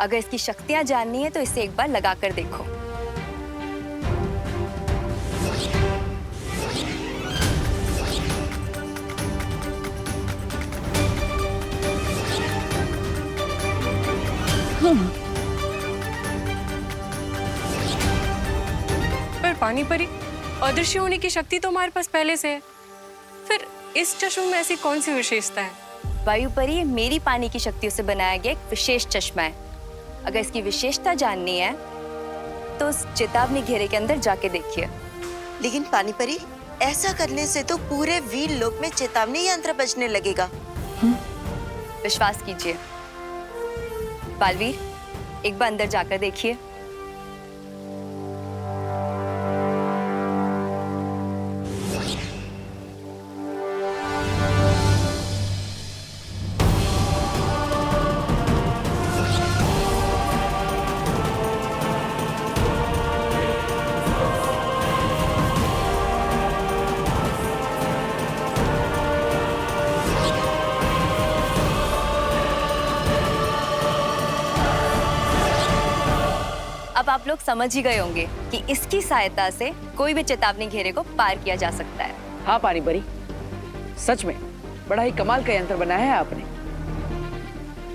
अगर इसकी शक्तियां जाननी है तो इसे एक बार लगा कर देखो। पर पानी परी, अदृश्य होने की शक्ति तो हमारे पास पहले से है, फिर इस चश्मे में ऐसी कौन सी विशेषता है? वायु परी, ये मेरी पानी की शक्तियों से बनाया गया एक विशेष चश्मा है। अगर इसकी विशेषता जाननी है तो उस चेतावनी घेरे के अंदर जाके देखिए। लेकिन पानी परी, ऐसा करने से तो पूरे वीर लोक में चेतावनी यंत्र बजने लगेगा। विश्वास कीजिए बालवीर, एक बार अंदर जाकर देखिए। अब आप लोग समझ ही गए होंगे कि इसकी सहायता से कोई भी चेतावनी घेरे को पार किया जा सकता है। हाँ पानी परी, सच में बड़ा ही कमाल का यंत्र बनाया है आपने।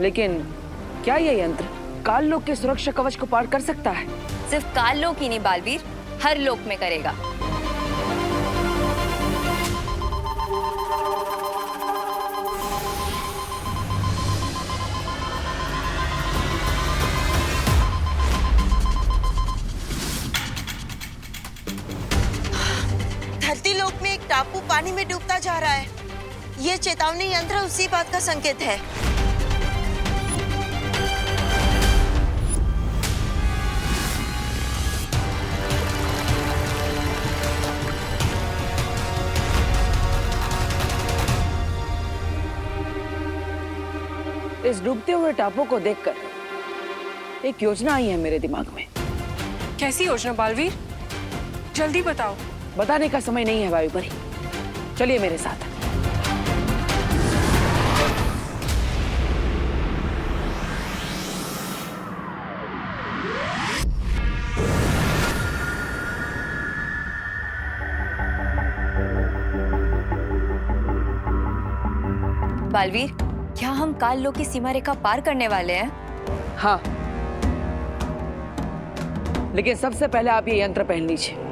लेकिन क्या यह यंत्र काल लोक के सुरक्षा कवच को पार कर सकता है? सिर्फ काल लोक ही नहीं बालवीर, हर लोक में करेगा। धरती लोक में एक टापू पानी में डूबता जा रहा है। ये चेतावनी यंत्र उसी बात का संकेत है। इस डूबते हुए टापू को देखकर एक योजना आई है मेरे दिमाग में। कैसी योजना बालवीर? जल्दी बताओ। बताने का समय नहीं है वायु परी, चलिए मेरे साथ। बालवीर, क्या हम काल लोक की सीमा रेखा पार करने वाले हैं? हाँ, लेकिन सबसे पहले आप ये यंत्र पहन लीजिए।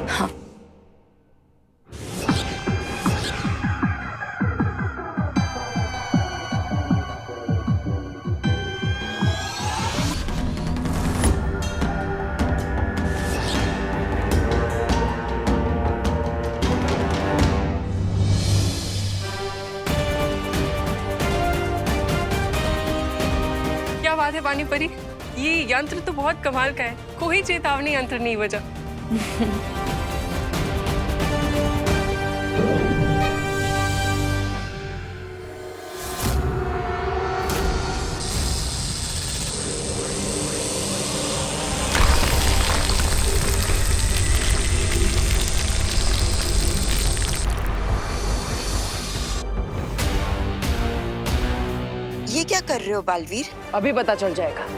हाँ। क्या बात है पानी परी, ये यंत्र तो बहुत कमाल का है। कोई चेतावनी यंत्र नहीं बजा। ये क्या कर रहे हो बालवीर? अभी पता चल जाएगा।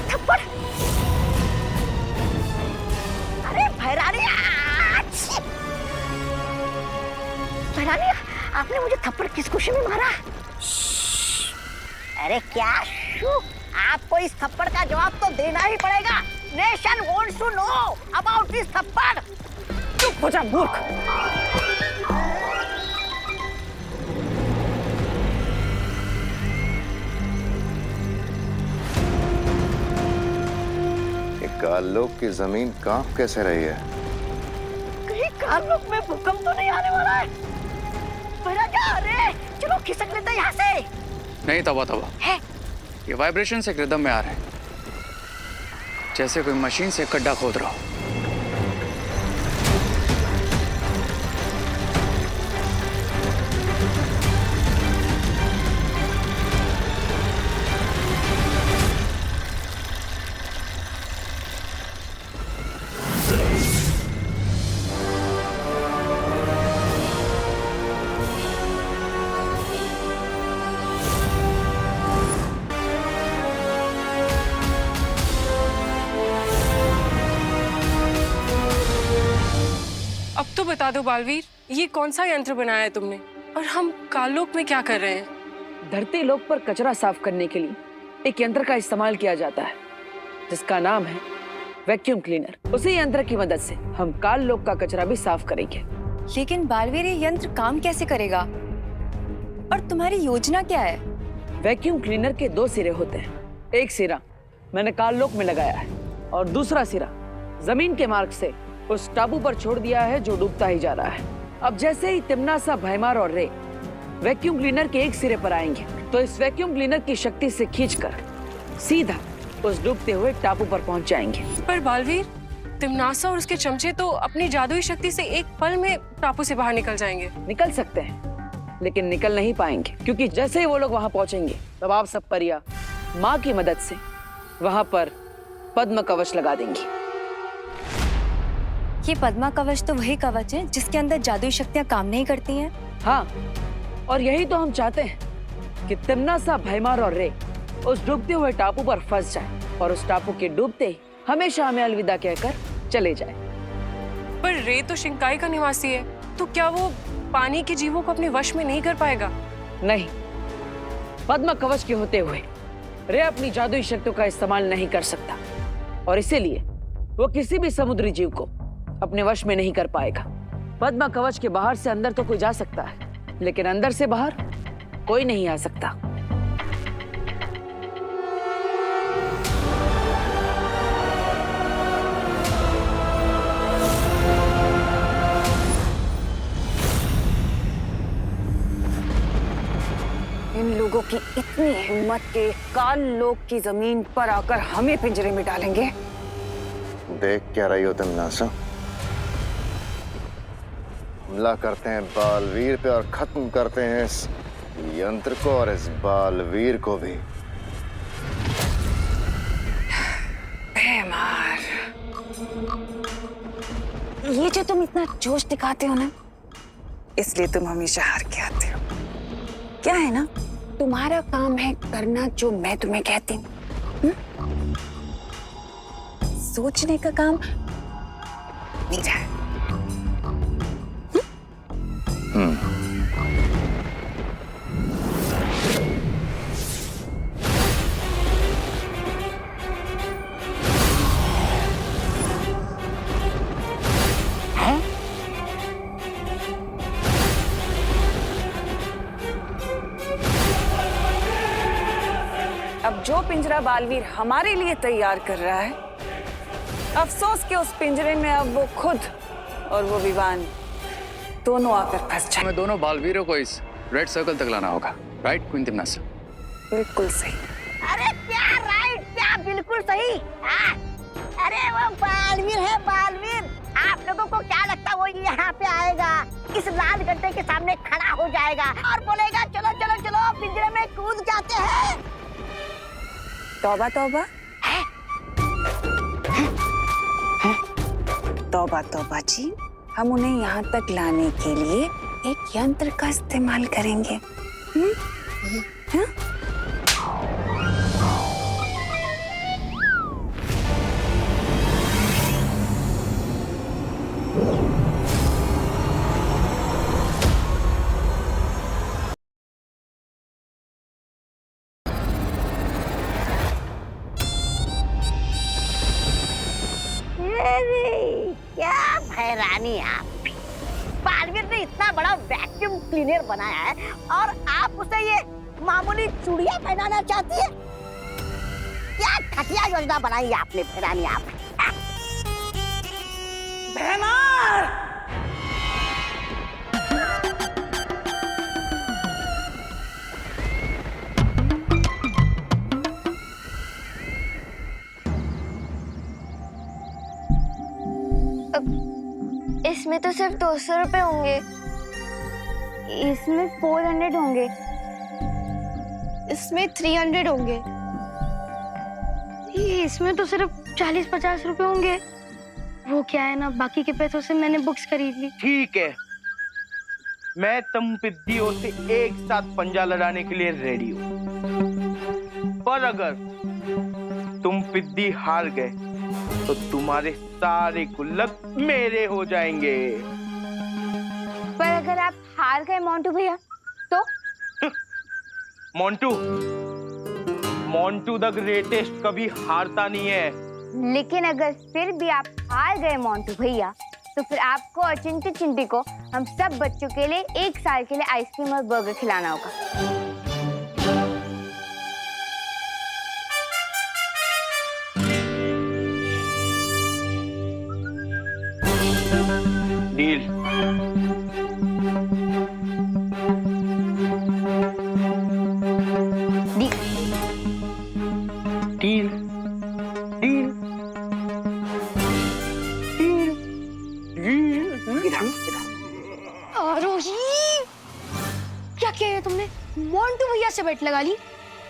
थप्पड़! अरे भैरानिया! भैरानिया, आपने मुझे थप्पड़ किस खुशी में मारा? अरे क्या शू? आपको इस थप्पड़ का जवाब तो देना ही पड़ेगा। Nation wants to know about this थप्पड़। चुप हो जा मूर्ख। काल लोक की जमीन कांप कैसे रही है? कालोक में भूकंप तो नहीं आने वाला है? भैराजा, अरे चलो खिसक लेते हैं यहाँ से। नहीं तौबा तौबा, है? ये वाइब्रेशन से रिदम में आ रहे हैं, जैसे कोई मशीन से गड्ढा खोद रहा हो। अब तो बता दो बालवीर, ये कौन सा यंत्र बनाया है तुमने और हम काललोक में क्या कर रहे हैं? धरती लोक पर कचरा साफ करने के लिए एक यंत्र का इस्तेमाल किया जाता है जिसका नाम है वैक्यूम क्लीनर। उसी यंत्र की मदद से हम काल लोक का कचरा भी साफ करेंगे। लेकिन बालवीर ये यंत्र काम कैसे करेगा और तुम्हारी योजना क्या है? वैक्यूम क्लीनर के 2 सिरे होते हैं। एक सिरा मैंने काल लोक में लगाया है और दूसरा सिरा जमीन के मार्ग से उस टापू पर छोड़ दिया है जो डूबता ही जा रहा है। अब जैसे ही तिम्नासा, भैमार और रे वैक्यूम क्लीनर के एक सिरे पर आएंगे तो इस वैक्यूम क्लीनर की शक्ति से खींचकर सीधा उस डूबते हुए टापू पर पहुंच जाएंगे। पर बालवीर, तिम्नासा और उसके चमचे तो अपनी जादुई शक्ति से एक पल में टापू से बाहर निकल जाएंगे। निकल सकते हैं लेकिन निकल नहीं पाएंगे, क्योंकि जैसे ही वो लोग वहां पहुंचेंगे तब आप सब परिया माँ की मदद से वहां पर पद्म कवच लगा देंगी। ये पद्मा कवच तो वही कवच है जिसके अंदर जादुई शक्तियां काम नहीं करती हैं। हाँ, और यही तो हम चाहते हैं कि तिम्नासा, भैमार और रे उस डूबते हुए टापू पर फंस जाए और उस टापू के डूबते ही हमेशा हमें अलविदा कहकर चले जाए। पर रे तो शिंकाई का निवासी है, तो क्या वो पानी के जीवों को अपने वश में नहीं कर पाएगा? नहीं, पद्म कवच के होते हुए रे अपनी जादुई शक्तियों का इस्तेमाल नहीं कर सकता और इसीलिए वो किसी भी समुद्री जीव को अपने वश में नहीं कर पाएगा। पद्म कवच के बाहर से अंदर तो कोई जा सकता है, लेकिन अंदर से बाहर कोई नहीं आ सकता। इन लोगों की इतनी हिम्मत के काल लोक की जमीन पर आकर हमें पिंजरे में डालेंगे। देख क्या रही हो तिम्नासा? हमला करते हैं बालवीर पे और खत्म करते हैं इस यंत्र को और इस बालवीर को भी। भैमार, ये जो तुम इतना जोश दिखाते हो ना, इसलिए तुम हमेशा हार के आते हो। क्या है ना, तुम्हारा काम है करना जो मैं तुम्हें कहती हूँ। सोचने का काम मेरा है। अब जो पिंजरा बालवीर हमारे लिए तैयार कर रहा है, अफसोस के उस पिंजरे में अब वो खुद और वो विवान दोनों आकर फंस जाए। हमें दोनों बालवीरों को इस रेड सर्कल तक लाना होगा, राइट क्वीन तिम्नासा? बिल्कुल सही। अरे क्या राइट, क्या बिल्कुल सही? अरे वो बालवीर है, बालवीर। आप लोगों को क्या लगता है वो यहाँ पे आएगा, इस लाल गड्ढे के सामने खड़ा हो जाएगा और बोलेगा चलो चलो चलो पिंजरे में कूद जाते हैं? तौबा तौबा है? तौबा तौबा जी, हम उन्हें यहाँ तक लाने के लिए एक यंत्र का इस्तेमाल करेंगे। हाँ? क्या भैरानी आप भी। बालवीर ने इतना बड़ा वैक्यूम क्लीनर बनाया है और आप उसे ये मामूली चूड़ियां पहनाना चाहती है? क्या घटिया योजना बनाई आपने भैरानी आप। भैमार, इसमें तो सिर्फ 200 रुपए होंगे। इसमें 400 होंगे। इसमें 300 होंगे। इसमें तो सिर्फ 40-50 रुपए होंगे। वो क्या है ना, बाकी के पैसों से मैंने बुक्स खरीद ली। ठीक है, मैं तुम पिद्दियों से एक साथ पंजा लड़ाने के लिए रेडी हूँ, पर अगर तुम पिद्दी हार गए तो तुम्हारे सारे गुल्लक मेरे हो जाएंगे। पर अगर आप हार गए मोंटू भैया तो? मोंटू द ग्रेटेस्ट कभी हारता नहीं है। लेकिन अगर फिर भी आप हार गए मोंटू भैया, तो फिर आपको और चिंटी चिंटी को हम सब बच्चों के लिए 1 साल के लिए आइसक्रीम और बर्गर खिलाना होगा। डील। डील। डील। आरोही, क्या कह रहे तुमने? मोंटू भैया से बेट लगा ली?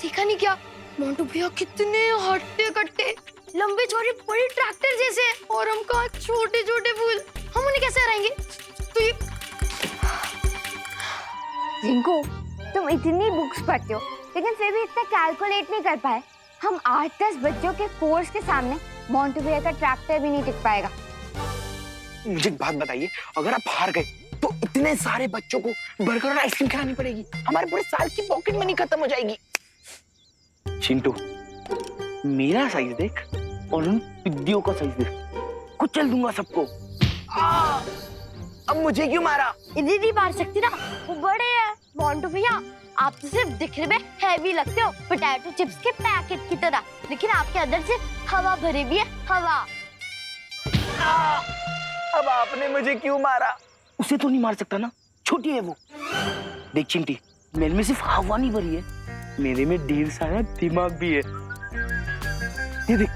देखा नहीं क्या? मोंटू भैया कितने हट्टे कट्टे, लंबे चौड़े बड़े ट्रैक्टर जैसे, और हम कहाँ छोटे छोटे फूल। हम उन्हें कैसे हराएंगे? तो ये रिंकू, तुम इतनी बुक्स पढ़ते हो लेकिन फिर भी इतना कैलकुलेट नहीं कर पाए। हम 8-10 बच्चों के फोर्स के सामने मोंटू भैया का ट्रैक्टर भी नहीं टिक पाएगा। मुझे एक बात बताइए, अगर आप हार गए तो इतने सारे बच्चों को बर्गर और आइसक्रीम खिलानी पड़ेगी, हमारे पूरे साल की पॉकेट मनी खत्म हो जाएगी। चिंटू, मेरा साइज देख और उन पिद्दियों का साइज देख, कुचल दूंगा सबको। अब मुझे क्यों मारा? इन्हें नहीं मार सकती ना, वो बड़े हैं। मोंटू भैया, आप तो सिर्फ दिखने में हैवी लगते हो, पोटैटो चिप्स के पैकेट की तरह, लेकिन आपके अंदर से हवा भरी भी है, हवा। अब आपने मुझे क्यों मारा? उसे तो नहीं मार सकता ना, छोटी है वो। देख चिंटी, मेरे में सिर्फ हवा नहीं भरी है, मेरे में ढेर सारा दिमाग भी है। ये देख,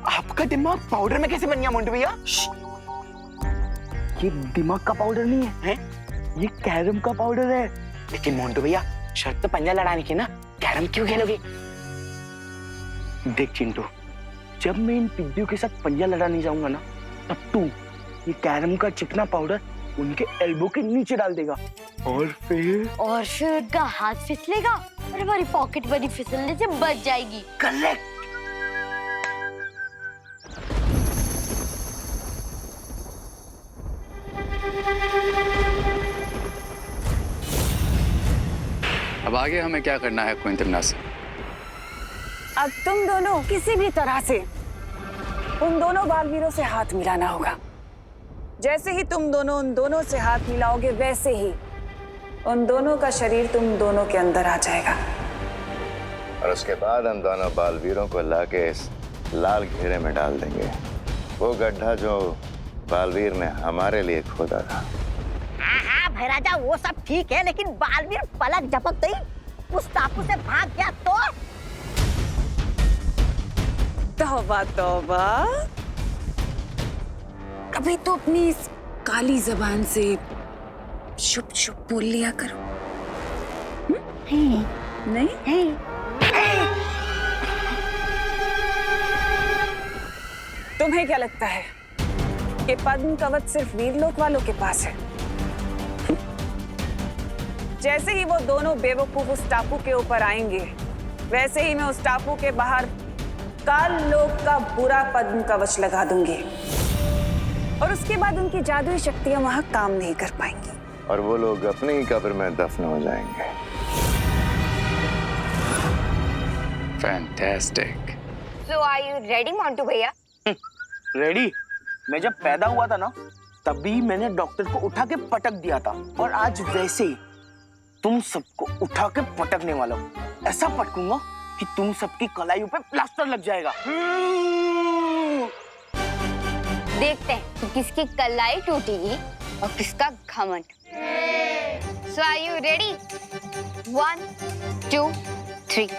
आपका दिमाग पाउडर में कैसे बन गया मोंटू भैया? ये दिमाग का पाउडर नहीं है, हैं? ये कैरम का पाउडर है। लेकिन मोंटू भैया, शर्त तो पंजा लड़ाने की ना, कैरम क्यों खेलोगे? देख चिंटू, जब मैं इन पिद्दियों के साथ पंजा लड़ाने जाऊंगा ना, तब तू ये कैरम का चिकना पाउडर उनके एल्बो के नीचे डाल देगा, और फिर उनका हाथ फिसलेगा और हमारी पॉकेट मनी फिसलने से बच जाएगी। करेक्ट। अब आगे हमें क्या करना है क्विंटन से? अब तुम दोनों किसी भी तरह से उन दोनों बालवीरों से हाथ मिलाना होगा। जैसे ही तुम दोनों उन दोनों से हाथ मिलाओगे, वैसे ही उन दोनों का शरीर तुम दोनों के अंदर आ जाएगा। और उसके बाद हम दोनों बालवीरों को लाके इस लाल घेरे में डाल देंगे, वो गड्ढा जो बालवीर ने हमारे लिए खोदा था। हाँ भैराजा, वो सब ठीक है, लेकिन बालवीर पलक झपकते ही उस टापू से भाग गया तो? तौबा तौबा, कभी तो अपनी इस काली जबान से चुप चुप बोल लिया करो। नहीं? तुम्हें क्या लगता है कि पद्म कवच सिर्फ वीरलोक वालों के पास है? जैसे ही वो दोनों बेवकूफ उस टापू के ऊपर आएंगे, वैसे ही मैं उस टापू के बाहर काल लोक का बुरा पद्म कवच लगा दूंगी, और उसके बाद उनकी जादुई शक्तियां वहां काम नहीं कर पाएंगी, और वो लोग अपनी ही कब्र में दफन हो जाएंगे। Fantastic. So are you ready, Montu भैया? रेडी? मैं जब पैदा हुआ था ना, तभी मैंने डॉक्टर को उठा के पटक दिया था, और आज वैसे ही तुम सबको उठा के पटकने वाला हूँ। ऐसा पटकूंगा कि तुम सबकी कलाइयों पे प्लास्टर लग जाएगा। देखते हैं कि किसकी कलाई टूटेगी और किसका घमंड। So are you ready? 1, 2, 3.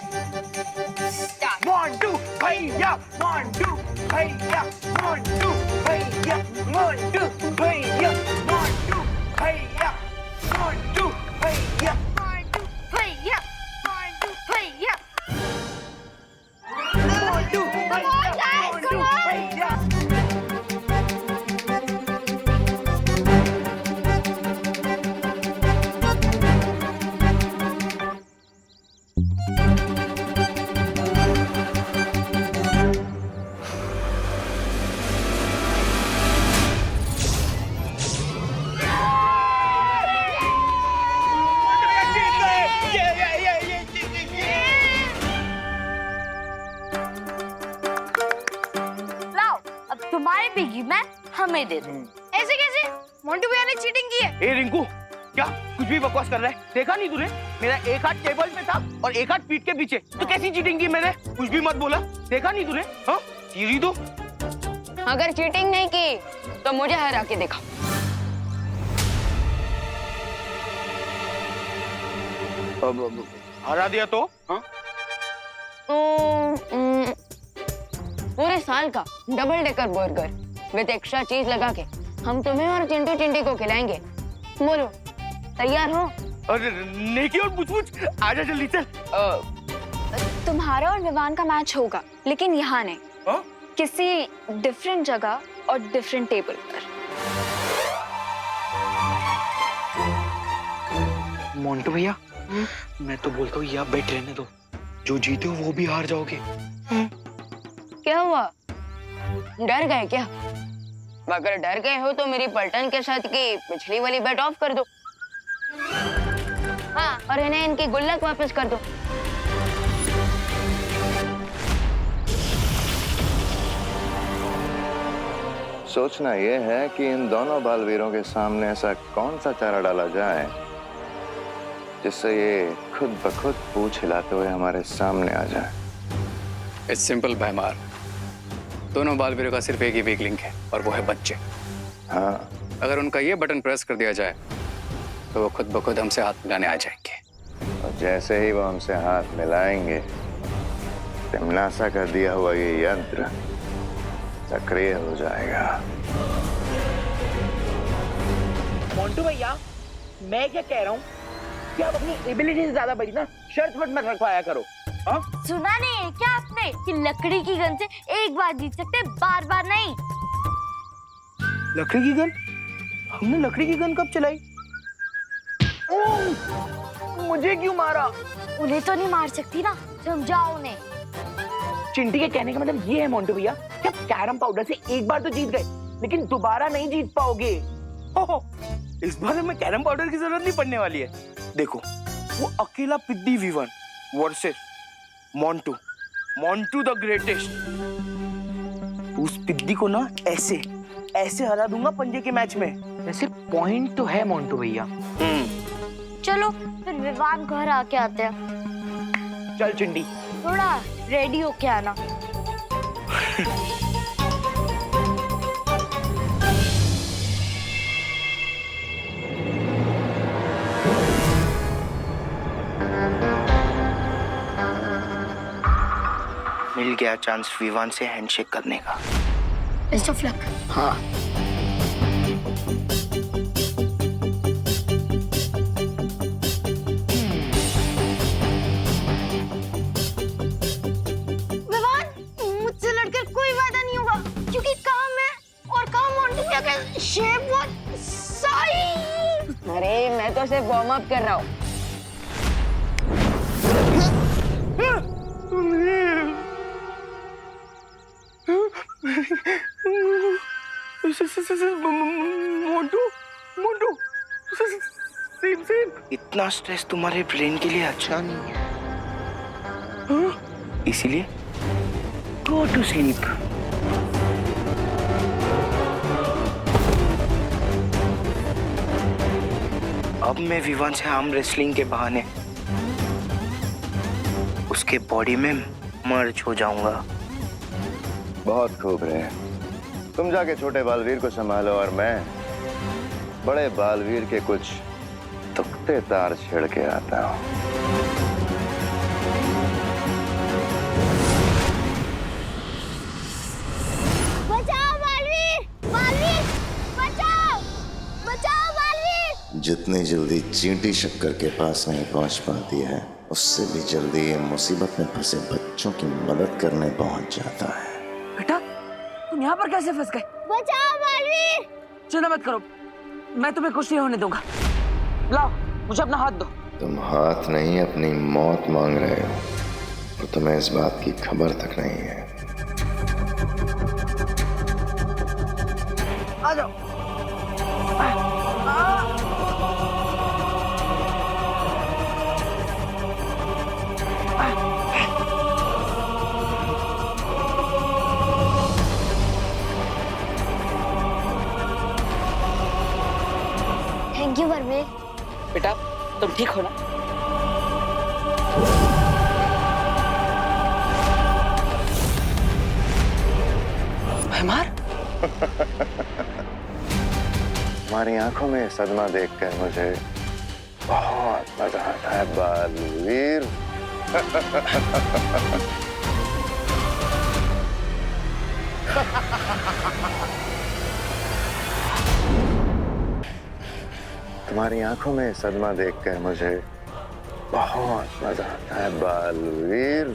Start. Montu भैया, मोंटू भैया, मोंटू भैया। मैं दे दूं। ऐसे कैसे? मोंटू भैया ने चीटिंग की है। ए रिंकू, क्या कुछ भी बकवास कर रहा है? देखा नहीं तूने? मेरा एक हाथ टेबल पे था और एक हाथ पीठ के पीछे। तो कैसी चीटिंग की मैंने? कुछ भी मत बोला। देखा नहीं तूने? हाँ, चीरी तो। अगर चीटिंग नहीं की तो मुझे हरा के दिखा। हरा दिया तो? हाँ? पूरे साल का double decker burger with extra चीज लगा के हम तुम्हें और चिंटू चिंटी को खिलाएंगे। बोलो, तैयार हो? अरे नेकी और पूछ आजा जल्दी चल। तुम्हारा और विवान का मैच होगा, लेकिन यहाँ नहीं। हाँ? किसी डिफरेंट जगह और डिफरेंट टेबल पर। मोंटू भैया, मैं तो बोलता हूँ यहाँ बैठ रहने दो। जो जीते हो वो भी हार जाओगे। क्या हुआ? डर गए क्या? अगर डर गए हो तो मेरी पलटन के साथ की पिछली वाली बेट ऑफ कर दो। हाँ, और इन्हें इनकी गुल्लक वापस कर दो। सोचना यह है कि इन दोनों बालवीरों के सामने ऐसा कौन सा चारा डाला जाए जिससे ये खुद ब खुद पूंछ हिलाते हुए हमारे सामने आ जाए। इट्स सिंपल भैमार। दोनों बालवीरों का सिर्फ एक ही वीक लिंक है और वो है बच्चे। हाँ, अगर उनका ये बटन प्रेस कर दिया जाए तो वो खुद ब खुद हमसे हाथ मिलाने आ जाएंगे। और जैसे ही वो हमसे हाथ मिलाएंगे, तिमनासा का दिया हुआ ये यंत्र सक्रिय हो जाएगा। मोंटू भैया, मैं क्या कह रहा हूँ कि आप अपनी एबिलिटी से ज्यादा बड़ी ना शर्त मत रखवाया करो। हाँ? सुना नहीं है क्या आपने कि लकड़ी की गन से एक बार जीत सकते, बार बार नहीं। लकड़ी की गन? हमने लकड़ी की गन कब चलाई? मुझे क्यों मारा? उन्हें तो नहीं मार सकती ना, समझाओ उन्हें। चिंटी के कहने का मतलब ये है मोंटू भैया कि आप कैरम पाउडर से एक बार तो जीत गए, लेकिन दोबारा नहीं जीत पाओगे। हो, इस बार हमें कैरम पाउडर की जरूरत नहीं पड़ने वाली है। देखो, वो अकेला पिद्दी Vivaan versus Montu, Montu the greatest. उस पिद्दी को ना ऐसे ऐसे हरा दूंगा पंजे के मैच में। वैसे पॉइंट तो है मोंटू भैया। चलो फिर विवान घर आके आते हैं। चल चिंटी, थोड़ा रेडी होके आना। मिल गया चांस विवान से हैंडशेक करने का। Best of luck. हाँ। विवान, मुझसे लड़कर कोई वादा नहीं होगा, क्योंकि काम है और काम मोंटू भैया का शेप बहुत सही। अरे मैं तो सिर्फ वार्म अप कर रहा हूँ। Montu, Montu, same same. इतना स्ट्रेस तुम्हारे ब्रेन के लिए अच्छा नहीं है। इसीलिए गो टू स्लीप। अब मैं विवान से आर्म रेसलिंग के बहाने उसके बॉडी में मर्ज हो जाऊंगा। बहुत खूब रहे। तुम जाके छोटे बालवीर को संभालो और मैं बड़े बालवीर के कुछ तुक्ते तार छेड़ के आता हूँ। बचाओ बालवीर, बालवीर, बचाओ, बचाओ बालवीर। जितनी जल्दी चींटी शक्कर के पास नहीं पहुंच पाती है, उससे भी जल्दी ये मुसीबत में फंसे बच्चों की मदद करने पहुंच जाता है। बेटा, तुम यहाँ पर कैसे फंस गए? बचाओ बालवीर। चिंता मत करो, मैं तुम्हें कुछ नहीं होने दूंगा। लाओ, मुझे अपना हाथ दो। तुम हाथ नहीं अपनी मौत मांग रहे हो और तुम्हें इस बात की खबर तक नहीं है। आ जाओ। Thank you Balveer. बेटा तुम ठीक हो ना? तुम्हारी आंखों में सदमा देखकर मुझे बहुत मजा आता है बालवीर। तुम्हारी आंखों में सदमा देखकर मुझे बहुत मजा आता है बालवीर।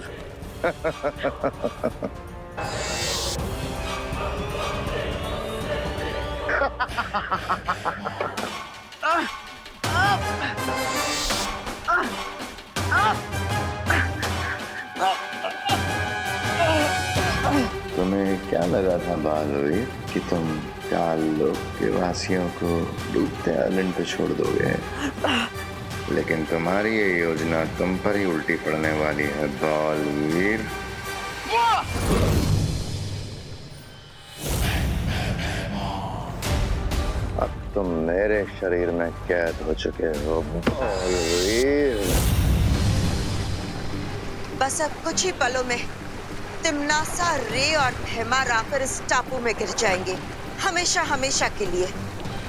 तुम्हें क्या लगा था बालवीर कि तुम काल लोक के वासियों को डूबते आइलैंड पे छोड़ दोगे, लेकिन तुम्हारी ये योजना तुम पर ही उल्टी पड़ने वाली है बालवीर। अब तुम मेरे शरीर में कैद हो चुके हो बालवीर। बस अब कुछ ही पलों में तिमनासा, रे और थेमार आकर इस टापू में गिर जाएंगे, हमेशा हमेशा के लिए।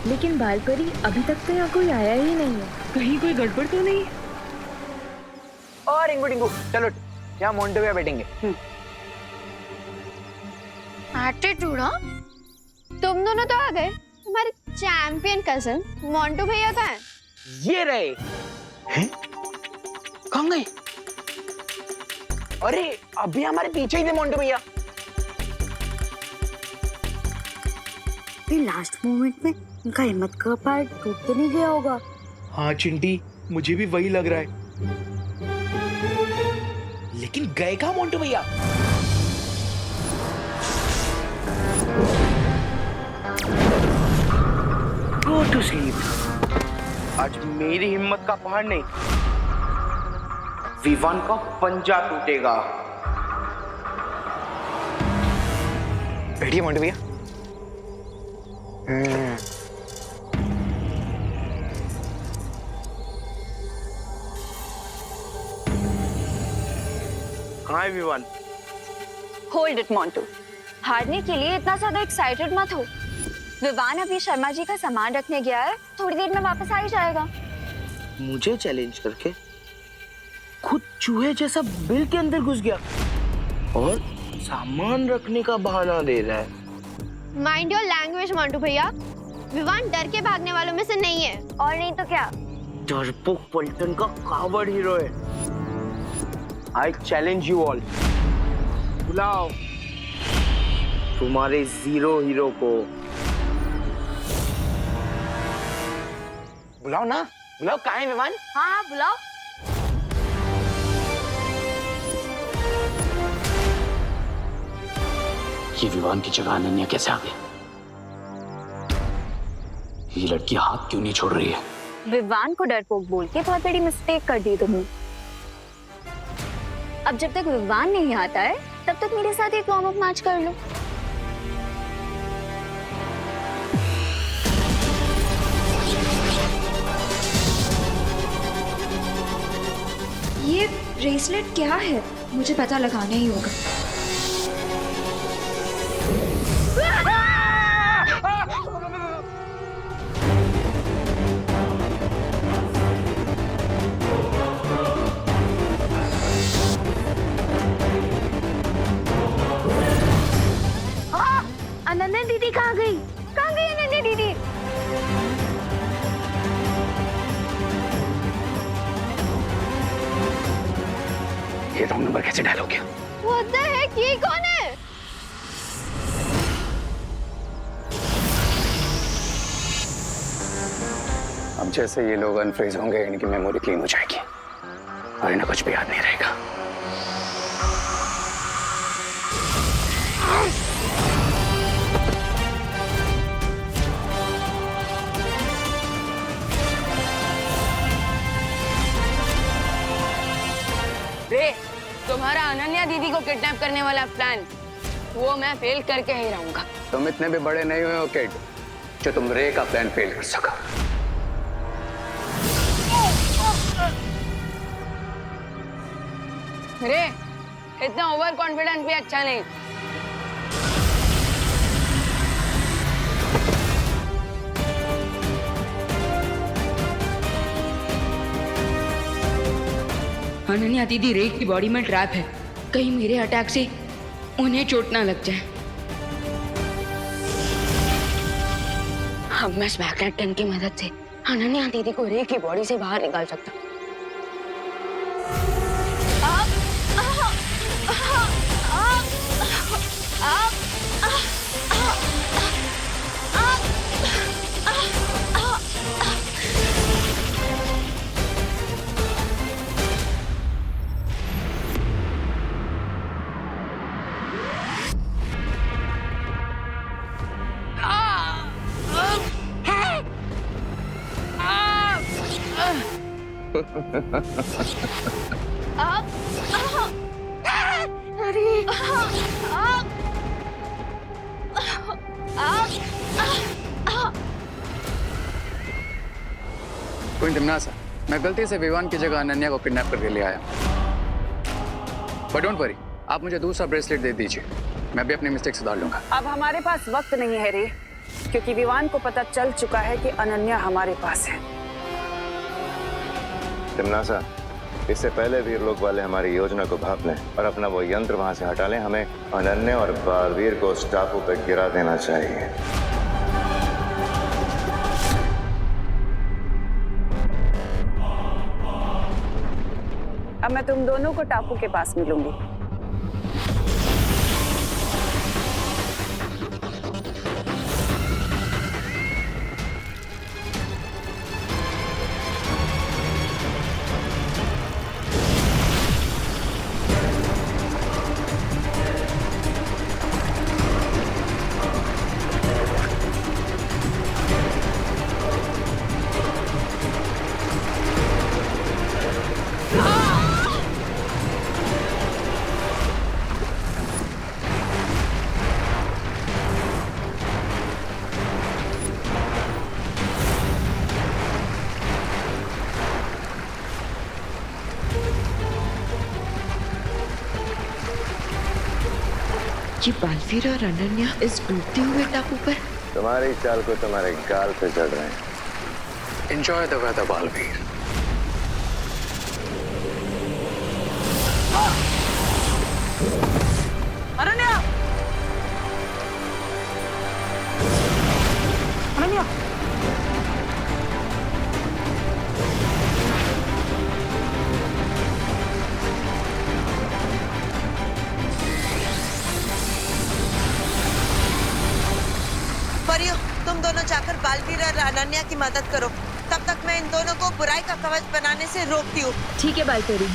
लेकिन बालपरी अभी तक तो यहाँ कोई आया ही नहीं है, कहीं कोई गड़बड़ तो नहीं? और रिंगू टिंगू चलो यहाँ मोंटो भैया बैठेंगे। एटीट्यूड, हाँ? तुम दोनों तो आ गए, तुम्हारे चैंपियन कजन मोंटू भैया कहाँ हैं? ये रहे हैं? कहाँ गए? अरे अभी हमारे पीछे ही थे मोंटू भैया। लास्ट मोमेंट में उनका हिम्मत का पैर टूट तो नहीं गया होगा? हाँ चिंटी, मुझे भी वही लग रहा है। लेकिन गए कहाँ मोंटू भैया? Go to sleep। आज मेरी हिम्मत का पहाड़ नहीं, विवान का पंजा टूटेगा। बैठिए मोंटू भैया। कहाँ है विवान? होल्ड इट मोंटू, हारने के लिए इतना ज्यादा एक्साइटेड मत हो। विवान अभी शर्मा जी का सामान रखने गया है, थोड़ी देर में वापस आ ही जाएगा। मुझे चैलेंज करके खुद चूहे जैसा बिल के अंदर घुस गया और सामान रखने का बहाना दे रहा है। माइंड योर लैंग्वेज मोंटू भैया, विवान डर के भागने वालों में से नहीं है। और नहीं तो क्या? डरपोक पलटन का कावड़ हीरो है। आई चैलेंज यू ऑल, बुलाओ तुम्हारे जीरो हीरो को। बुलाओ ना, बुलाओ। कहाँ है विवान? हाँ बुलाओ। ये विवान की जगह अनन्या कैसे आ गई? ये लड़की हाथ क्यों नहीं छोड़ रही है? विवान को डरपोक बोल के बहुत बड़ी मिस्टेक कर दी तुमने। अब जब तक विवान नहीं आता है तब तक मेरे साथ एक वार्म अप मैच कर लो। ये ब्रेसलेट क्या है? मुझे पता लगाना ही होगा। अनन्या दीदी कहाँ गई? कहाँ गई अनन्या दीदी? ये रॉन्ग नंबर कैसे डायल हो गया? What the heck? ये कौन है? अब जैसे ये लोग अनफ्रीज होंगे, इनकी मेमोरी क्लीन हो जाएगी और इन्हें कुछ भी याद नहीं रहेगा। तुम्हारा अनन्या दीदी को किडनैप करने वाला प्लान, वो मैं फेल करके ही रहूंगा। तुम इतने भी बड़े नहीं हुए हो किड, जो तुम रे का प्लान फेल कर सका। अरे इतना ओवर कॉन्फिडेंस भी अच्छा नहीं। अनन्या दीदी रे की बॉडी में ट्रैप है, कहीं मेरे अटैक से उन्हें चोट ना लग जाए। अब मैं इस मैग्नेट गन की मदद से अनन्या दीदी को रे की बॉडी से बाहर निकाल सकता हूँ। क्वीन टिमनासा, मैं गलती से विवान की जगह अनन्या को किडनैप करके ले आया। बट डोंट वरी, आप मुझे दूसरा ब्रेसलेट दे दीजिए, मैं भी अपनी मिस्टेक सुधार लूंगा। अब हमारे पास वक्त नहीं है रे, क्योंकि विवान को पता चल चुका है कि अनन्या हमारे पास है। टिमनासा, इससे पहले वीर लोग वाले हमारी योजना को भाप लें और अपना वो यंत्र वहां से हटा लें, हमें अनन्या और बालवीर को उस टापू पर गिरा देना चाहिए। अब मैं तुम दोनों को टापू के पास मिलूंगी। ये बालवीर और अनन्या इस डूबते हुए टापू पर। तुम्हारी चाल को तुम्हारे गाल पे चढ़ रहे हैं। Enjoy the weather Baalveer. Ananya! Ananya! परियों, तुम दोनों जाकर बालवीर और अनन्या की मदद करो। तब तक मैं इन दोनों को बुराई का कवच बनाने से रोकती हूँ। ठीक है बालपेरी।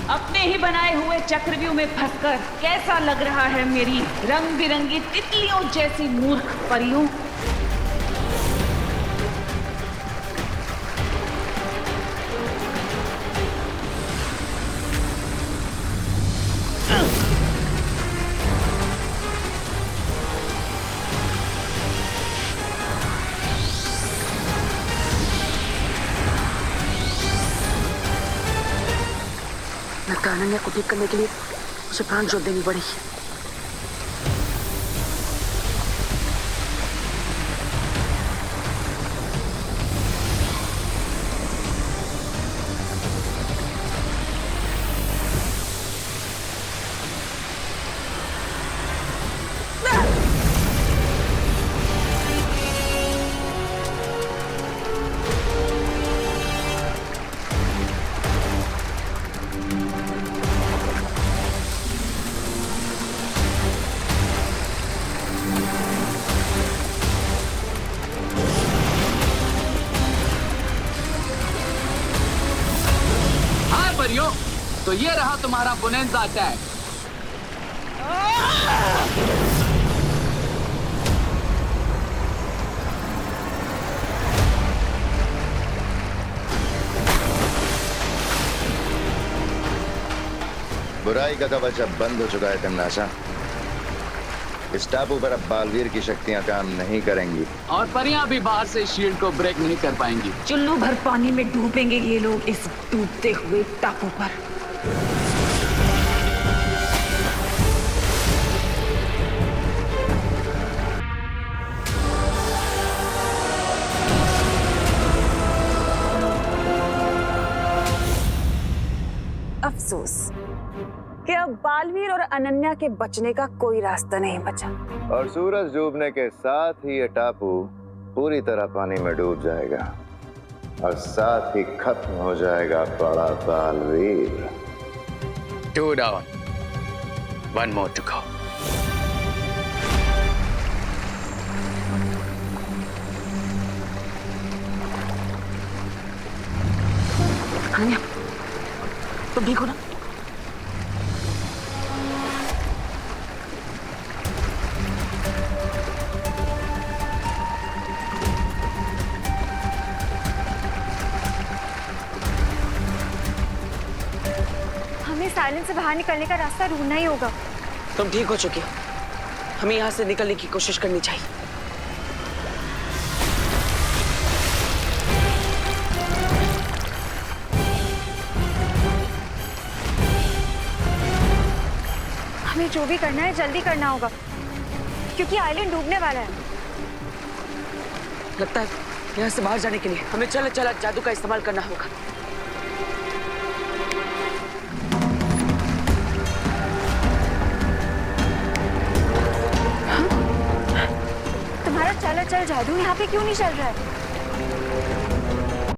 अपने ही बनाए हुए चक्रव्यूह में फंसकर कैसा लग रहा है मेरी रंग बिरंगी तितलियों जैसी मूर्ख परियों? लगता है अनन्या को ठीक करने के लिए उसे प्राण जोत देनी पड़ेगी। तो ये रहा तुम्हारा बोनेंजा अटैक। बुराई का कवच अब बंद हो चुका है टिमनासा। इस टापू पर अब बालवीर की शक्तियां काम नहीं करेंगी। और परियां भी बाहर से शील्ड को ब्रेक नहीं कर पाएंगी। चुल्लू भर पानी में डूबेंगे ये लोग इस डूबते हुए टापू पर। अफसोस कि अब बालवीर और अनन्या के बचने का कोई रास्ता नहीं बचा। और सूरज डूबने के साथ ही ये टापू पूरी तरह पानी में डूब जाएगा और साथ ही खत्म हो जाएगा बड़ा Baalveer. 2 down, 1 more to go. Ananya, तुम ठीक हो ना? हमें साइलेंस से बाहर निकलने का रास्ता ढूंढना ही होगा। तुम ठीक हो चुकी हो, हमें यहाँ से निकलने की कोशिश करनी चाहिए। हमें जो भी करना है जल्दी करना होगा क्योंकि आइलैंड डूबने वाला है। लगता है यहाँ से बाहर जाने के लिए हमें चला चला जादू का इस्तेमाल करना होगा। तुम्हारा चल जादू यहाँ पे क्यों नहीं चल रहा है?